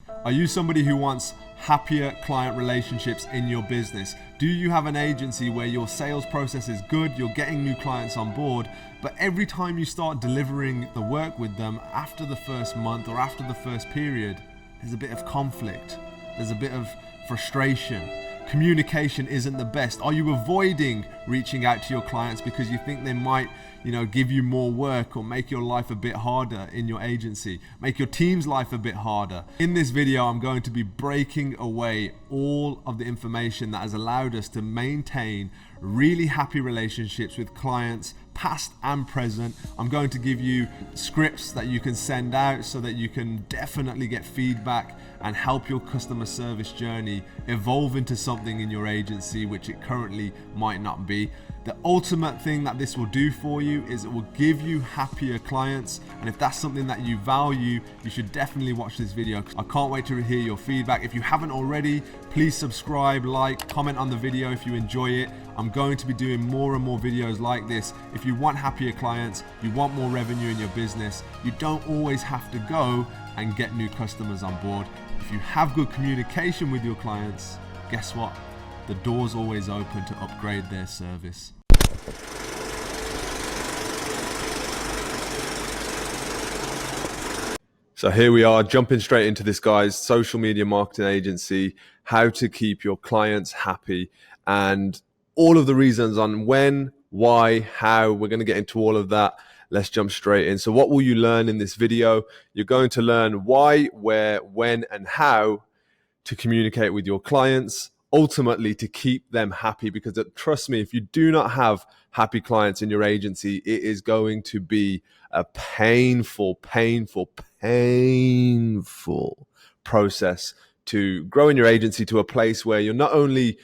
Are you somebody who wants happier client relationships in your business? Do you have an agency where your sales process is good, you're getting new clients on board, but every time you start delivering the work with them after the first month or after the first period, there's a bit of conflict, there's a bit of frustration. Communication isn't the best. Are you avoiding reaching out to your clients because you think they might, give you more work or make your life a bit harder in your agency, make your team's life a bit harder? In this video, I'm going to be breaking away all of the information that has allowed us to maintain really happy relationships with clients, past and present. I'm going to give you scripts that you can send out so that you can definitely get feedback and help your customer service journey evolve into something in your agency which it currently might not be. The ultimate thing that this will do for you is it will give you happier clients, and if that's something that you value, you should definitely watch this video. I can't wait to hear your feedback. If you haven't already, please subscribe, like, comment on the video if you enjoy it. I'm going to be doing more and more videos like this. If you want happier clients, you want more revenue in your business, you don't always have to go and get new customers on board. If you have good communication with your clients, guess what? The door's always open to upgrade their service. So here we are, jumping straight into this, guys. Social media marketing agency, how to keep your clients happy, and all of the reasons on when, why, how. We're going to get into all of that. Let's jump straight in. So what will you learn in this video? You're going to learn why, where, when, and how to communicate with your clients, ultimately to keep them happy. Because trust me, if you do not have happy clients in your agency, it is going to be a painful process to grow in your agency to a place where you're not only,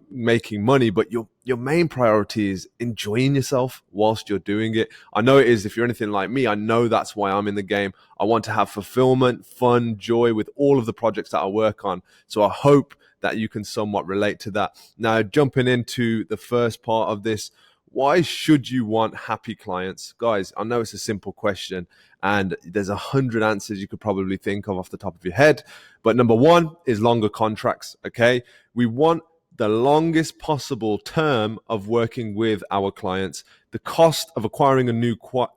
making money, but your main priority is enjoying yourself whilst you're doing it. I know it is. If you're anything like me, I know that's why I'm in the game. I want to have fulfillment, fun, joy with all of the projects that I work on. So I hope that you can somewhat relate to that. Now, jumping into the first part of this, why should you want happy clients? Guys, I know it's a simple question and there's 100 answers you could probably think of off the top of your head. But number one is longer contracts, okay? We want the longest possible term of working with our clients. The cost of acquiring a new client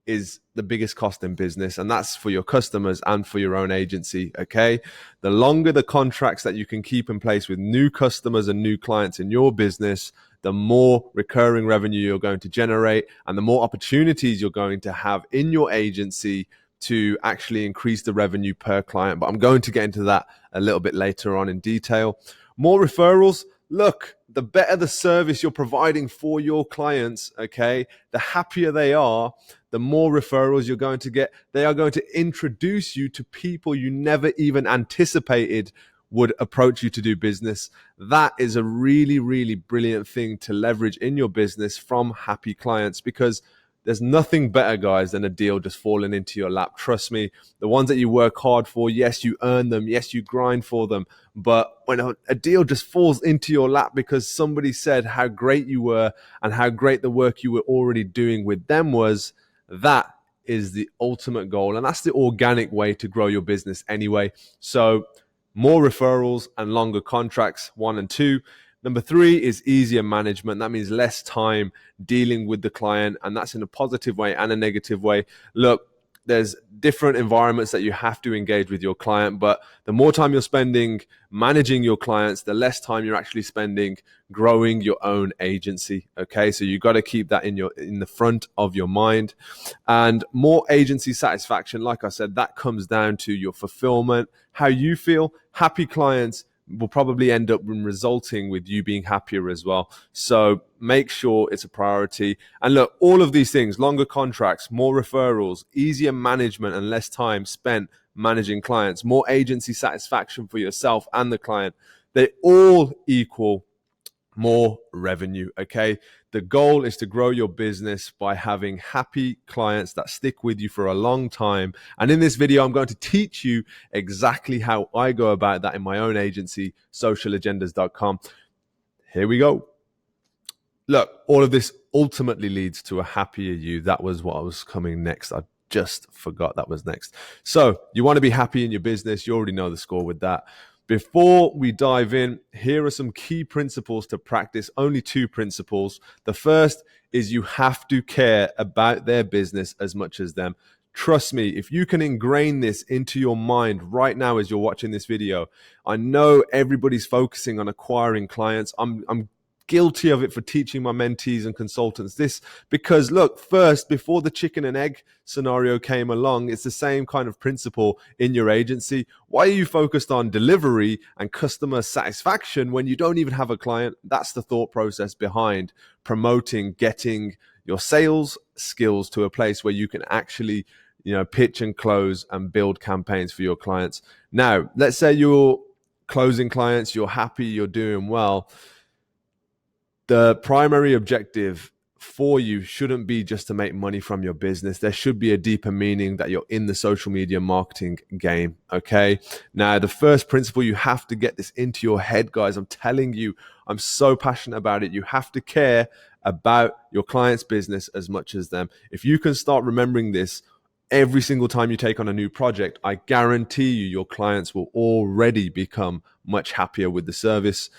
is the biggest cost in business, and that's for your customers and for your own agency, okay? The longer the contracts that you can keep in place with new customers and new clients in your business, the more recurring revenue you're going to generate and the more opportunities you're going to have in your agency to actually increase the revenue per client. But I'm going to get into that a little bit later on in detail. More referrals. Look, the better the service you're providing for your clients, okay, the happier they are, the more referrals you're going to get. They are going to introduce you to people you never even anticipated would approach you to do business. That is a really, really brilliant thing to leverage in your business from happy clients, because there's nothing better, guys, than a deal just falling into your lap. Trust me, the ones that you work hard for, yes, you earn them, yes, you grind for them. But when a deal just falls into your lap because somebody said how great you were and how great the work you were already doing with them was, that is the ultimate goal. And that's the organic way to grow your business anyway. So more referrals and longer contracts, 1 and 2. Number 3 is easier management. That means less time dealing with the client, and that's in a positive way and a negative way. Look, there's different environments that you have to engage with your client, but the more time you're spending managing your clients, the less time you're actually spending growing your own agency. Okay, so you got to keep that in the front of your mind. And more agency satisfaction, like I said, that comes down to your fulfillment, how you feel. Happy clients will probably end up resulting with you being happier as well. So make sure it's a priority. And look, all of these things, longer contracts, more referrals, easier management and less time spent managing clients, more agency satisfaction for yourself and the client, they all equal more revenue, okay? The goal is to grow your business by having happy clients that stick with you for a long time. And in this video, I'm going to teach you exactly how I go about that in my own agency, socialagendas.com. Here we go. Look, all of this ultimately leads to a happier you. That was what was coming next. I just forgot that was next. So you want to be happy in your business. You already know the score with that. Before we dive in, here are some key principles to practice. Only 2 principles. The first is you have to care about their business as much as them. Trust me, if you can ingrain this into your mind right now as you're watching this video, I know everybody's focusing on acquiring clients. I'm guilty of it for teaching my mentees and consultants this, because look, first, before the chicken and egg scenario came along, it's the same kind of principle in your agency. Why are you focused on delivery and customer satisfaction when you don't even have a client? That's the thought process behind promoting, getting your sales skills to a place where you can actually, pitch and close and build campaigns for your clients. Now, let's say you're closing clients, you're happy, you're doing well. The primary objective for you shouldn't be just to make money from your business. There should be a deeper meaning that you're in the social media marketing game. Okay. Now, the first principle, you have to get this into your head, guys. I'm telling you, I'm so passionate about it. You have to care about your client's business as much as them. If you can start remembering this every single time you take on a new project, I guarantee you, your clients will already become much happier with the service.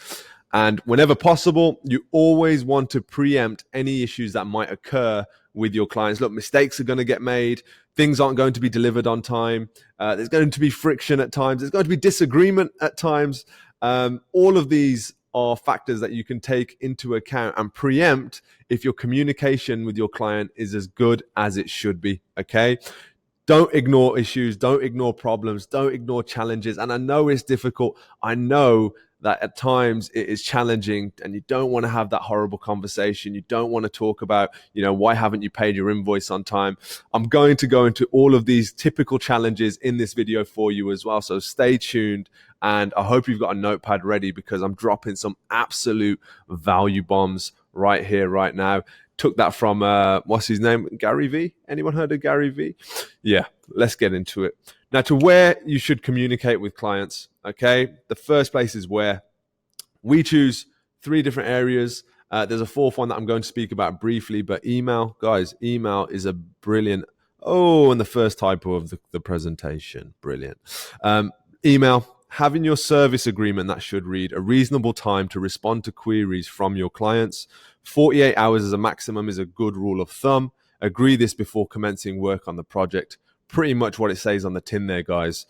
And whenever possible, you always want to preempt any issues that might occur with your clients. Look, mistakes are going to get made. Things aren't going to be delivered on time. There's going to be friction at times. There's going to be disagreement at times. All of these are factors that you can take into account and preempt if your communication with your client is as good as it should be, okay? Don't ignore issues. Don't ignore problems. Don't ignore challenges. And I know it's difficult. I know that at times it is challenging and you don't want to have that horrible conversation. You don't want to talk about, why haven't you paid your invoice on time? I'm going to go into all of these typical challenges in this video for you as well. So stay tuned, and I hope you've got a notepad ready, because I'm dropping some absolute value bombs right here, right now. Took that from, what's his name? Gary V? Anyone heard of Gary V? Yeah, let's get into it. Now, to where you should communicate with clients, okay? The first place is where. We choose 3 different areas. There's a 4th one that I'm going to speak about briefly, but email, guys, email is a brilliant, and the first typo of the presentation, brilliant. Email, having your service agreement that should read a reasonable time to respond to queries from your clients. 48 hours as a maximum is a good rule of thumb. Agree this before commencing work on the project. Pretty much what it says on the tin there, guys.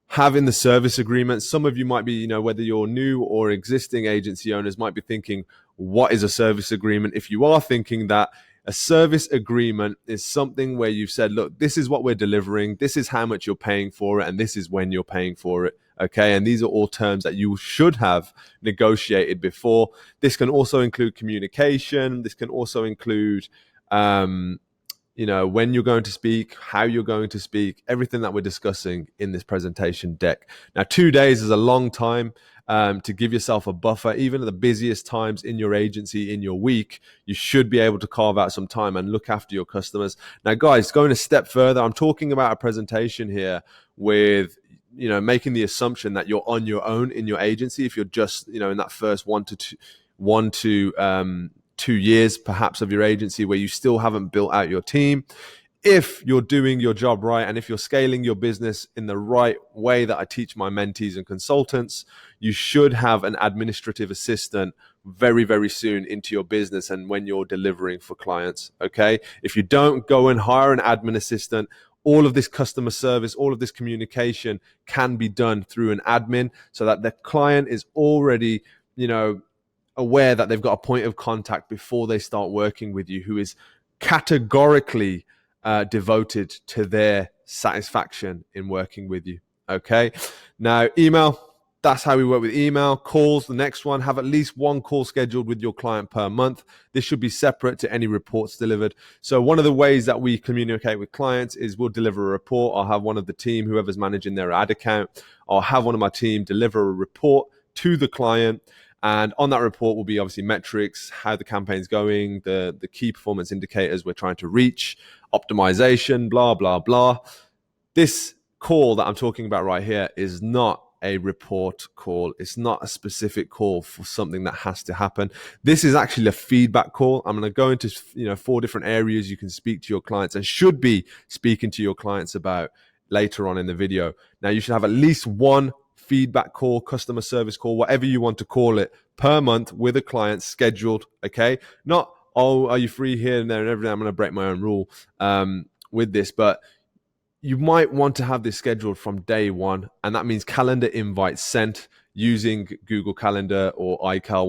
Having the service agreement, some of you might be, whether you're new or existing agency owners might be thinking, what is a service agreement? If you are thinking that, a service agreement is something where you've said, look, this is what we're delivering, this is how much you're paying for it, and this is when you're paying for it. Okay, and these are all terms that you should have negotiated before. This can also include communication. This can also include when you're going to speak, how you're going to speak, everything that we're discussing in this presentation deck. Now, 2 days is a long time to give yourself a buffer. Even at the busiest times in your agency, in your week, you should be able to carve out some time and look after your customers. Now, guys, going a step further, I'm talking about a presentation here with, making the assumption that you're on your own in your agency. If you're just, in that first 1 to 2 years perhaps of your agency where you still haven't built out your team. If you're doing your job right, and if you're scaling your business in the right way that I teach my mentees and consultants, you should have an administrative assistant very, very soon into your business and when you're delivering for clients, okay? If you don't, go and hire an admin assistant. All of this customer service, all of this communication can be done through an admin so that the client is already, aware that they've got a point of contact before they start working with you who is categorically devoted to their satisfaction in working with you. Okay. Now, email, that's how we work with email. Calls, the next one, have at least 1 call scheduled with your client per month. This should be separate to any reports delivered. So one of the ways that we communicate with clients is we'll deliver a report. I'll have one of the team, whoever's managing their ad account, I'll have one of my team deliver a report to the client. And on that report will be obviously metrics, how the campaign's going, the key performance indicators we're trying to reach, optimization, blah, blah, blah. This call that I'm talking about right here is not a report call. It's not a specific call for something that has to happen. This is actually a feedback call. I'm going to go into 4 different areas you can speak to your clients and should be speaking to your clients about later on in the video. Now, you should have at least one feedback call, customer service call, whatever you want to call it, per month with a client scheduled. Okay, not, oh, are you free here and there and everything? I'm going to break my own rule with this, but you might want to have this scheduled from day one, and that means calendar invites sent using Google Calendar or iCal,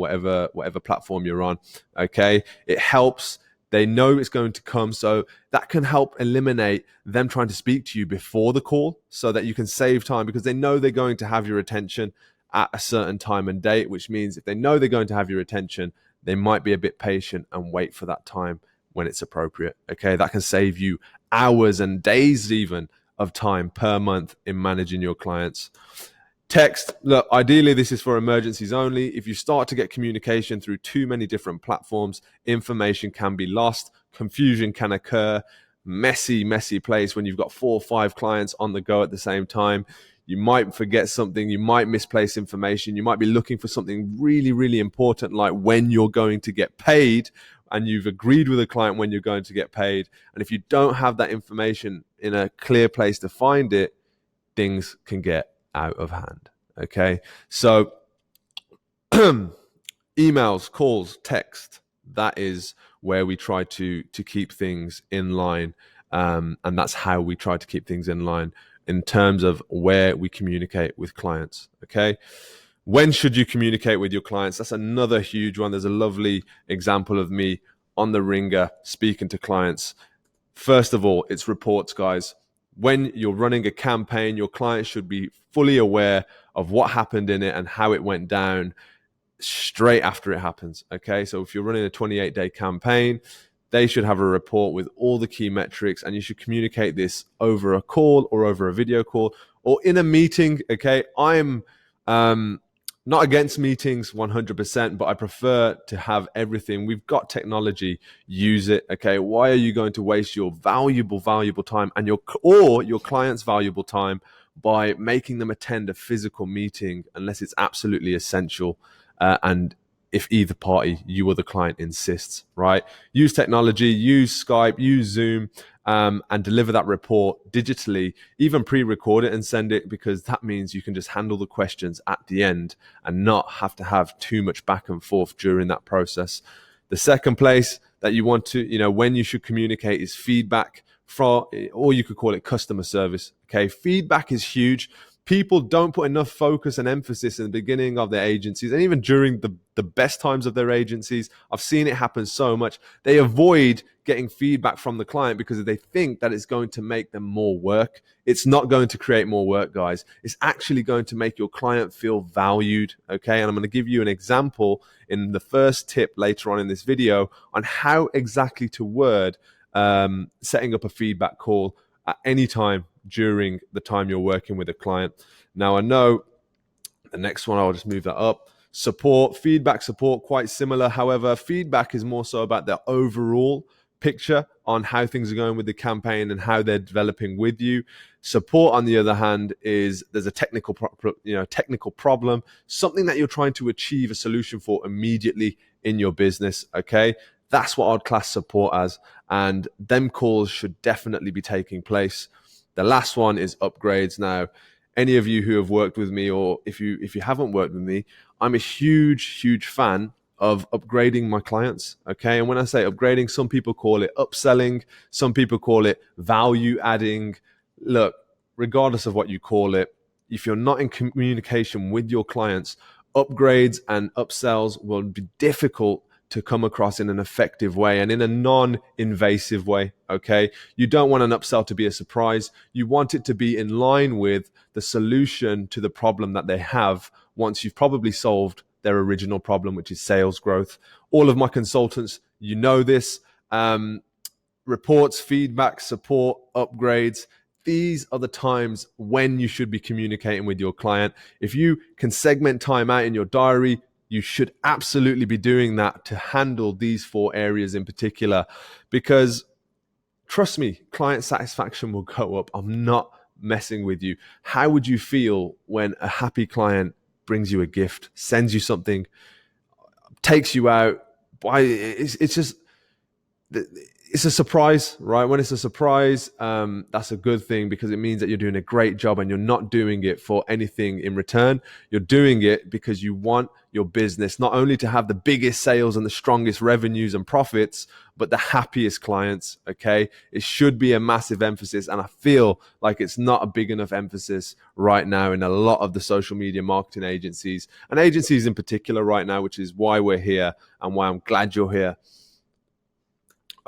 whatever platform you're on. Okay, it helps. They know it's going to come, so that can help eliminate them trying to speak to you before the call, so that you can save time, because they know they're going to have your attention at a certain time and date, which means if they know they're going to have your attention, they might be a bit patient and wait for that time when it's appropriate. Okay, that can save you hours and days even of time per month in managing your clients. Text, look, ideally this is for emergencies only. If you start to get communication through too many different platforms, information can be lost, confusion can occur, messy place when you've got 4 or 5 clients on the go at the same time. You might forget something, you might misplace information, you might be looking for something really, really important, like when you're going to get paid, and you've agreed with a client when you're going to get paid. And if you don't have that information in a clear place to find it, things can get out of hand. Okay, so emails, calls, text, that is where we try to keep things in line, and that's how we try to keep things in line in terms of where we communicate with clients. Okay, when should you communicate with your clients? That's another huge one. There's a lovely example of me on the ringer speaking to clients. First of all, it's reports, guys. When you're running a campaign, your client should be fully aware of what happened in it and how it went down straight after it happens. Okay, so if you're running a 28-day campaign, they should have a report with all the key metrics, and you should communicate this over a call or over a video call or in a meeting. Okay, I'm not against meetings 100%, but I prefer to have everything. We've got technology, use it. Okay, why are you going to waste your valuable time and your client's valuable time by making them attend a physical meeting unless it's absolutely essential? And if either party, you or the client, insists, right? Use technology, use Skype, use Zoom, and deliver that report digitally, even pre-record it and send it, because that means you can just handle the questions at the end and not have to have too much back and forth during that process. The second place that you want to, when you should communicate is feedback from, or you could call it customer service. Okay, feedback is huge. People don't put enough focus and emphasis in the beginning of their agencies, and even during the best times of their agencies. I've seen it happen so much. They avoid getting feedback from the client because they think that it's going to make them more work. It's not going to create more work, guys. It's actually going to make your client feel valued. Okay, and I'm going to give you an example in the first tip later on in this video on how exactly to word setting up a feedback call at any time during the time you're working with a client. Now, I know the next one, I'll just move that up. Support, feedback, support, quite similar. However, feedback is more so about the overall picture on how things are going with the campaign and how they're developing with you. Support, on the other hand, is there's a technical problem, something that you're trying to achieve a solution for immediately in your business. Okay, that's what I'd class support as, and them calls should definitely be taking place. The last one is upgrades. Now, any of you who have worked with me, or if you haven't worked with me, I'm a huge fan of upgrading my clients. Okay, and when I say upgrading, some people call it upselling, some people call it value adding. Look, regardless of what you call it, if you're not in communication with your clients, upgrades and upsells will be difficult to come across in an effective way and in a non-invasive way. Okay, you don't want an upsell to be a surprise. You want it to be in line with the solution to the problem that they have once you've probably solved their original problem, which is sales growth. All of my consultants, you know this. Reports, feedback, support, upgrades, these are the times when you should be communicating with your client. If you can segment time out in your diary, you should absolutely be doing that to handle these 4 areas in particular, because trust me, client satisfaction will go up. I'm not messing with you. How would you feel when a happy client brings you a gift, sends you something, takes you out? It's just, it's a surprise, right? When it's a surprise, that's a good thing, because it means that you're doing a great job and you're not doing it for anything in return. You're doing it because you want your business not only to have the biggest sales and the strongest revenues and profits, but the happiest clients, okay? It should be a massive emphasis. And I feel like it's not a big enough emphasis right now in a lot of the social media marketing agencies, and agencies in particular right now, which is why we're here and why I'm glad you're here.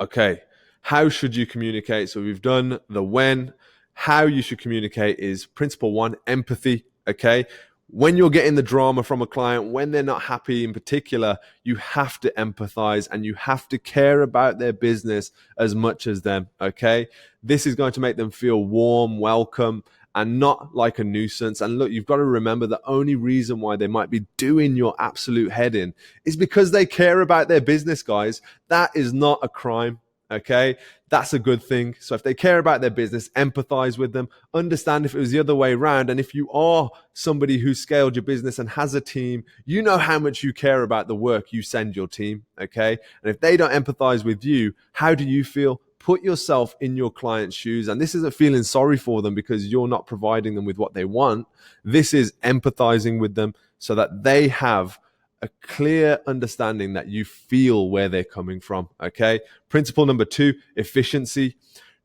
Okay, how should you communicate? So we've done the when. How you should communicate is principle one, empathy. Okay, when you're getting the drama from a client, when they're not happy in particular, you have to empathize and you have to care about their business as much as them. Okay, this is going to make them feel warm, welcome, and not like a nuisance. And look, you've got to remember the only reason why they might be doing your absolute head in is because they care about their business, guys. That is not a crime. Okay, that's a good thing. So if they care about their business, empathize with them, understand if it was the other way around. And if you are somebody who's scaled your business and has a team, you know how much you care about the work you send your team. Okay, and if they don't empathize with you, how do you feel? Put yourself in your client's shoes. And this isn't feeling sorry for them because you're not providing them with what they want. This is empathizing with them so that they have a clear understanding that you feel where they're coming from. Okay. Principle number two, efficiency.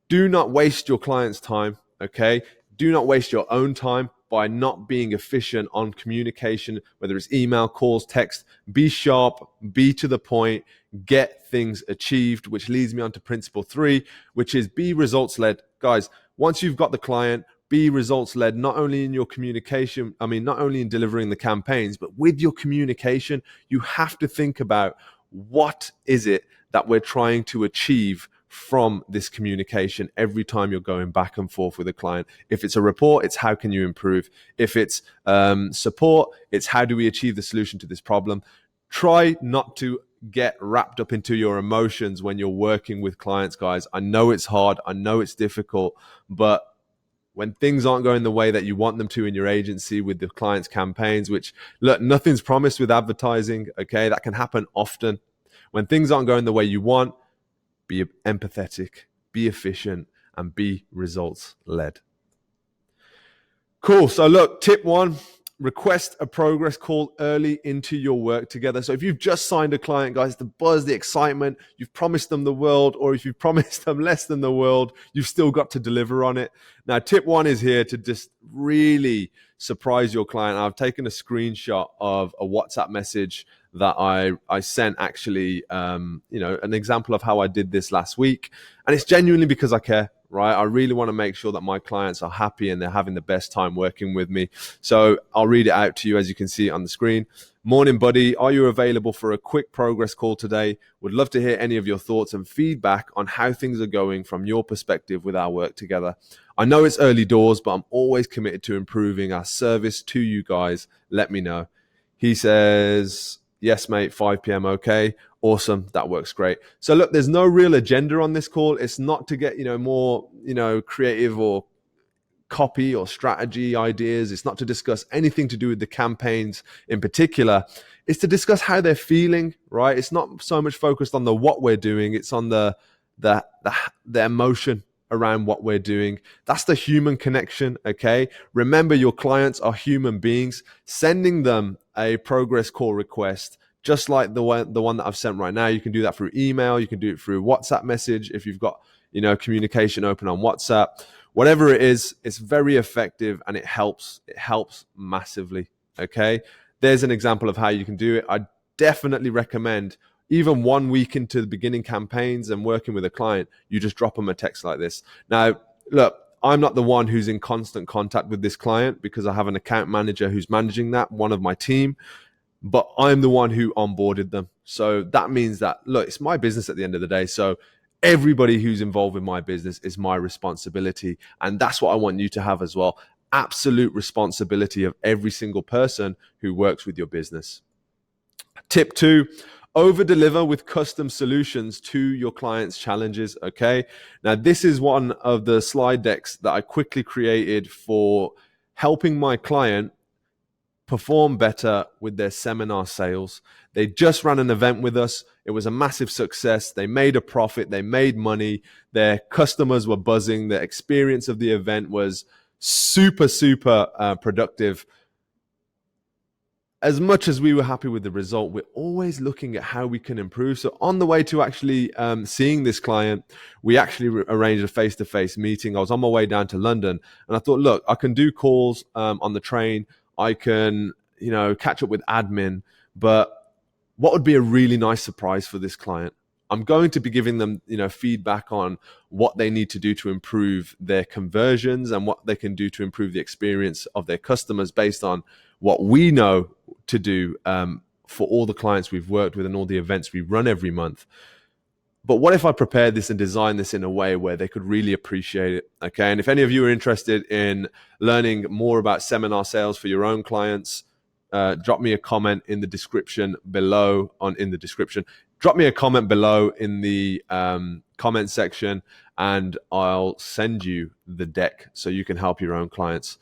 Do not waste your client's time. Okay. Do not waste your own time by not being efficient on communication, whether it's email, calls, text. Be sharp, be to the point, get things achieved, which leads me on to principle three, which is be results led. Guys, once you've got the client, be results led, not only in your communication, not only in delivering the campaigns, but with your communication. You have to think about what is it that we're trying to achieve from this communication every time you're going back and forth with a client. If it's a report, it's how can you improve? If it's support, it's how do we achieve the solution to this problem? Try not to get wrapped up into your emotions when you're working with clients, guys. I know it's hard. I know it's difficult, but when things aren't going the way that you want them to in your agency with the client's campaigns, which, look, nothing's promised with advertising, okay? That can happen often. When things aren't going the way you want, be empathetic, be efficient, and be results led. Cool. So look, tip one, request a progress call early into your work together. So if you've just signed a client, guys, the buzz, the excitement, you've promised them the world, or if you've promised them less than the world, you've still got to deliver on it. Now, tip one is here to just really surprise your client. I've taken a screenshot of a WhatsApp message that I sent actually, an example of how I did this last week. And it's genuinely because I care, right? I really want to make sure that my clients are happy and they're having the best time working with me. So I'll read it out to you as you can see it on the screen. Morning, buddy. Are you available for a quick progress call today? Would love to hear any of your thoughts and feedback on how things are going from your perspective with our work together. I know it's early doors, but I'm always committed to improving our service to you guys. Let me know. He says, yes, mate, 5 p.m. Okay. Awesome. That works great. So look, there's no real agenda on this call. It's not to get, more, creative or copy or strategy ideas. It's not to discuss anything to do with the campaigns in particular. It's to discuss how they're feeling, right? It's not so much focused on the what we're doing. It's on the emotion around what we're doing. That's the human connection, okay? Remember, your clients are human beings. Sending them a progress call request, just like the one that I've sent right now, you can do that through email. You can do it through WhatsApp message if you've got, communication open on WhatsApp. Whatever it is, it's very effective and it helps. It helps massively, okay? There's an example of how you can do it. I definitely recommend, even 1 week into the beginning campaigns and working with a client, you just drop them a text like this. Now, look, I'm not the one who's in constant contact with this client because I have an account manager who's managing that, one of my team, but I'm the one who onboarded them. So that means that, look, it's my business at the end of the day. So everybody who's involved in my business is my responsibility. And that's what I want you to have as well. Absolute responsibility of every single person who works with your business. Tip two, Over deliver with custom solutions to your clients' challenges. Okay. Now, this is one of the slide decks that I quickly created for helping my client perform better with their seminar sales. They just ran an event with us. It was a massive success. They made a profit. They made money. Their customers were buzzing. The experience of the event was super, super productive. As much as we were happy with the result, we're always looking at how we can improve. So on the way to actually seeing this client, we actually arranged a face-to-face meeting. I was on my way down to London, and I thought, look, I can do calls on the train. I can, catch up with admin, but what would be a really nice surprise for this client? I'm going to be giving them, feedback on what they need to do to improve their conversions and what they can do to improve the experience of their customers based on what we know to do for all the clients we've worked with and all the events we run every month. But what if I prepared this and designed this in a way where they could really appreciate it? Okay. And if any of you are interested in learning more about seminar sales for your own clients, drop me a comment in the description below drop me a comment below in the comment section, and I'll send you the deck so you can help your own clients.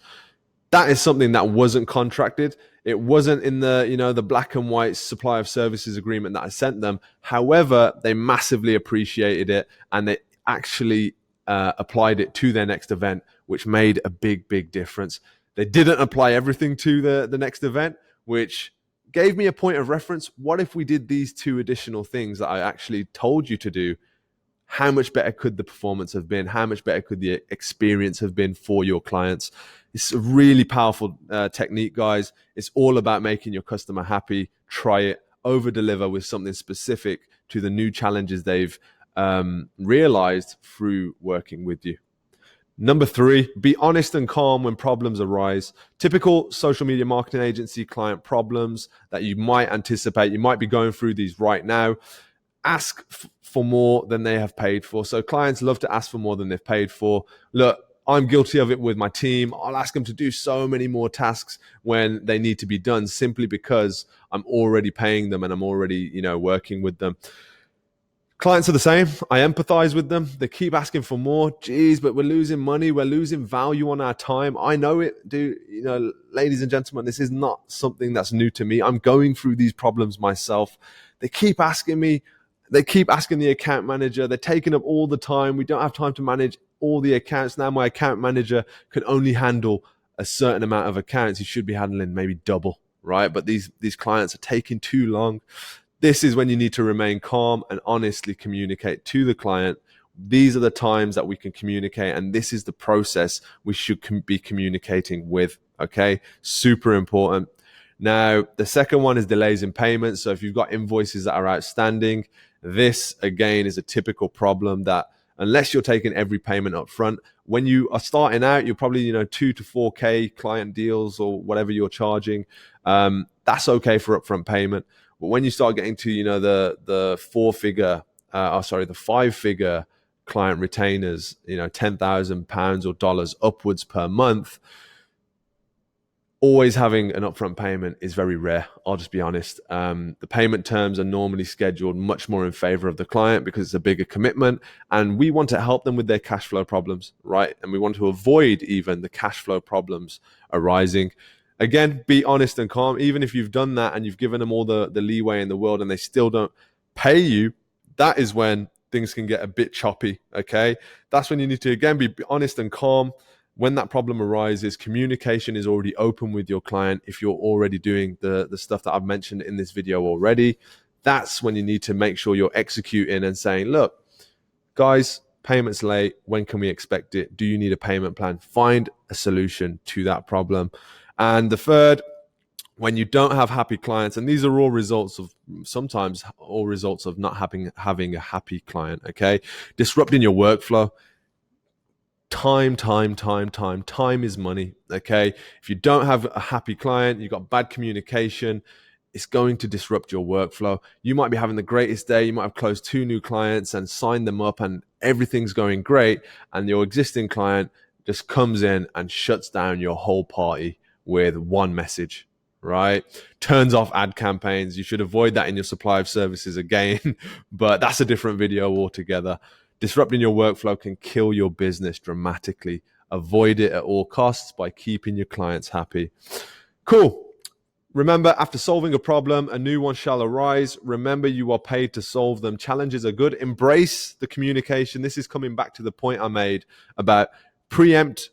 That is something that wasn't contracted. It wasn't in the, the black and white supply of services agreement that I sent them. However, they massively appreciated it, and they actually applied it to their next event, which made a big, big difference. They didn't apply everything to the next event, which gave me a point of reference. What if we did these 2 additional things that I actually told you to do? How much better could the performance have been? How much better could the experience have been for your clients? It's a really powerful technique, guys. It's all about making your customer happy. Try it. Over deliver with something specific to the new challenges they've realized through working with you. Number 3, be honest and calm when problems arise. Typical social media marketing agency client problems that you might anticipate. You might be going through these right now. Ask for more than they have paid for. So clients love to ask for more than they've paid for. Look, I'm guilty of it with my team. I'll ask them to do so many more tasks when they need to be done simply because I'm already paying them and I'm already, working with them. Clients are the same. I empathize with them. They keep asking for more. Geez, but we're losing money. We're losing value on our time. I know it, dude. Ladies and gentlemen, this is not something that's new to me. I'm going through these problems myself. They keep asking me. They keep asking the account manager. They're taking up all the time. We don't have time to manage all the accounts. Now my account manager can only handle a certain amount of accounts. He should be handling maybe double, right? But these clients are taking too long. This is when you need to remain calm and honestly communicate to the client. These are the times that we can communicate, and this is the process we should be communicating with. Okay, super important. Now, the second one is delays in payments. So if you've got invoices that are outstanding, this again is a typical problem that unless you're taking every payment up front, when you are starting out, you're probably 2 to 4K client deals or whatever you're charging. That's okay for upfront payment. But when you start getting to the 5-figure client retainers, £10,000 or dollars upwards per month, always having an upfront payment is very rare. I'll just be honest. The payment terms are normally scheduled much more in favor of the client because it's a bigger commitment, and we want to help them with their cash flow problems, right? And we want to avoid even the cash flow problems arising. Again, be honest and calm. Even if you've done that and you've given them all the leeway in the world and they still don't pay you, that is when things can get a bit choppy, okay? That's when you need to, again, be honest and calm. When that problem arises, communication is already open with your client. If you're already doing the stuff that I've mentioned in this video already, that's when you need to make sure you're executing and saying, look, guys, payment's late. When can we expect it? Do you need a payment plan? Find a solution to that problem. And the third, when you don't have happy clients, and these are all results of not having a happy client, okay? Disrupting your workflow. Time is money, okay? If you don't have a happy client, you've got bad communication, it's going to disrupt your workflow. You might be having the greatest day. You might have closed 2 new clients and signed them up and everything's going great. And your existing client just comes in and shuts down your whole party with one message. right? Turns off ad campaigns. You should avoid that in your supply of services again, but that's a different video altogether. Disrupting your workflow can kill your business dramatically. Avoid it at all costs by keeping your clients happy. Cool. Remember, after solving a problem, a new one shall arise. Remember, you are paid to solve them. Challenges are good. Embrace the communication. This is coming back to the point I made about preempt,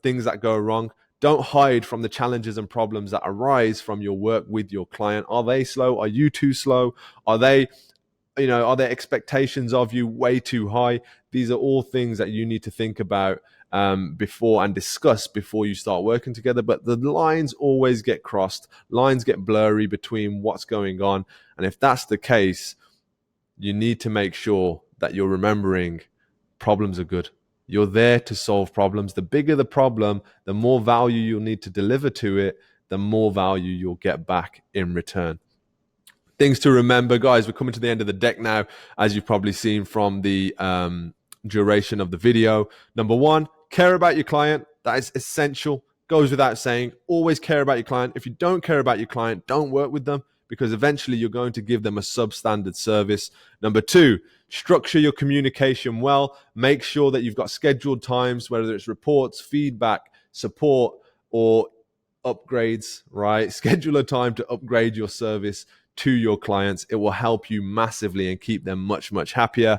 things that go wrong. Don't hide from the challenges and problems that arise from your work with your client. Are they slow? Are you too slow? Are their expectations of you way too high? These are all things that you need to think about before and discuss before you start working together. But the lines always get crossed. Lines get blurry between what's going on. And if that's the case, you need to make sure that you're remembering problems are good. You're there to solve problems. The bigger the problem, the more value you'll need to deliver to it, the more value you'll get back in return. Things to remember, guys. We're coming to the end of the deck now, as you've probably seen from the duration of the video. Number one, care about your client. That is essential. Goes without saying. Always care about your client. If you don't care about your client, don't work with them, because eventually you're going to give them a substandard service. Number two, structure your communication well. Make sure that you've got scheduled times, whether it's reports, feedback, support, or upgrades, right? Schedule a time to upgrade your service to your clients. It will help you massively and keep them much, much happier.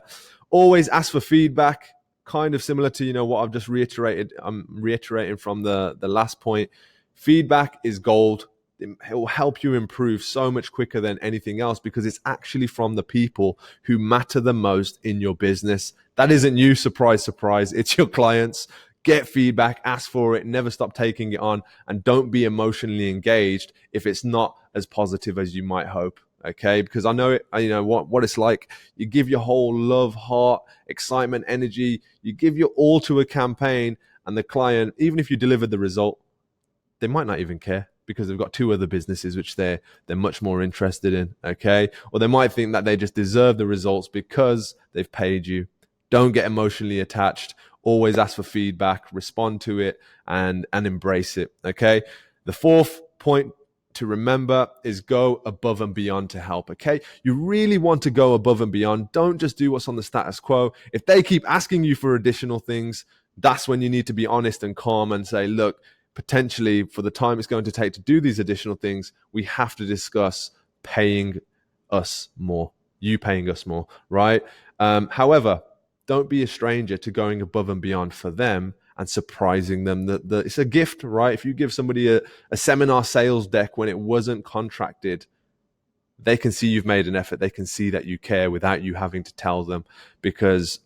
Always ask for feedback, kind of similar to, what I've just reiterated. I'm reiterating from the last point. Feedback is gold. It will help you improve so much quicker than anything else, because it's actually from the people who matter the most in your business. That isn't you, surprise, surprise. It's your clients. Get feedback, ask for it, never stop taking it on, and don't be emotionally engaged if it's not as positive as you might hope. Okay, because I know it, what it's like. You give your whole love, heart, excitement, energy, you give your all to a campaign, and the client, even if you deliver the result, they might not even care, because they've got two other businesses which they're much more interested in. Okay, or they might think that they just deserve the results because they've paid you. Don't get emotionally attached. Always ask for feedback, respond to it, and embrace it. Okay. The fourth point to remember is go above and beyond to help. Okay. You really want to go above and beyond. Don't just do what's on the status quo. If they keep asking you for additional things, that's when you need to be honest and calm and say, look, potentially for the time it's going to take to do these additional things, we have to discuss paying us more, you paying us more, right? However, don't be a stranger to going above and beyond for them and surprising them. It's a gift, right? If you give somebody a seminar sales deck when it wasn't contracted, they can see you've made an effort. They can see that you care without you having to tell them, because,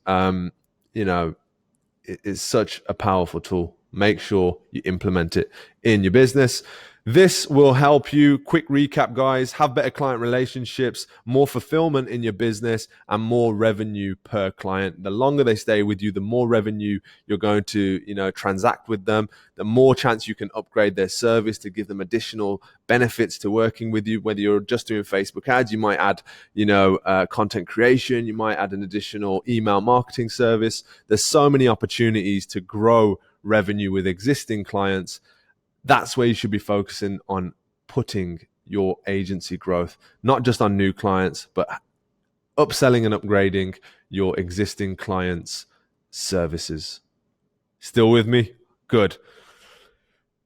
it's such a powerful tool. Make sure you implement it in your business. This will help you. Quick recap, guys. Have better client relationships, more fulfillment in your business, and more revenue per client. The longer they stay with you, the more revenue you're going to, transact with them, the more chance you can upgrade their service to give them additional benefits to working with you. Whether you're just doing Facebook ads, you might add, content creation, you might add an additional email marketing service. There's so many opportunities to grow revenue with existing clients. That's where you should be focusing on putting your agency growth, not just on new clients, but upselling and upgrading your existing clients' services. Still with me? Good.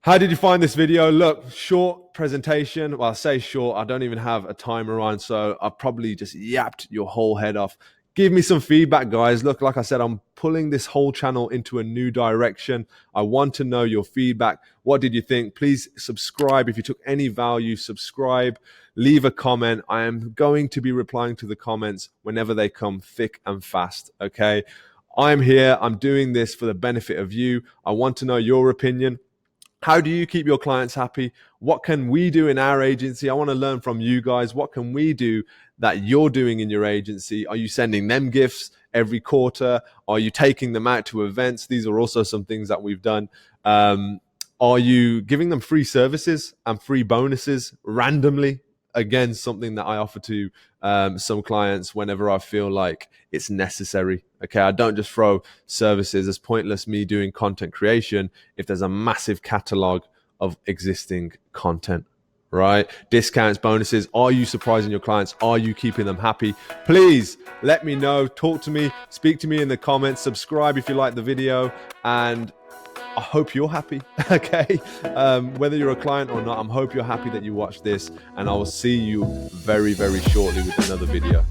How did you find this video? Look, short presentation. Well, I say short. I don't even have a timer on, so I probably just yapped your whole head off. Give me some feedback, guys. Look, like I said, I'm pulling this whole channel into a new direction. I want to know your feedback. What did you think? Please subscribe. If you took any value, subscribe. Leave a comment. I am going to be replying to the comments whenever they come thick and fast, okay? I'm here. I'm doing this for the benefit of you. I want to know your opinion. How do you keep your clients happy? What can we do in our agency? I want to learn from you guys. What can we do that you're doing in your agency? Are you sending them gifts every quarter? Are you taking them out to events? These are also some things that we've done. Are you giving them free services and free bonuses randomly? Again, something that I offer to some clients whenever I feel like it's necessary. Okay, I don't just throw services. It's pointless me doing content creation if there's a massive catalog of existing content. right? Discounts, bonuses. Are you surprising your clients? Are you keeping them happy? Please let me know. Talk to me. Speak to me in the comments. Subscribe if you like the video. And I hope you're happy, okay? Whether you're a client or not, I hope you're happy that you watched this. And I will see you very, very shortly with another video.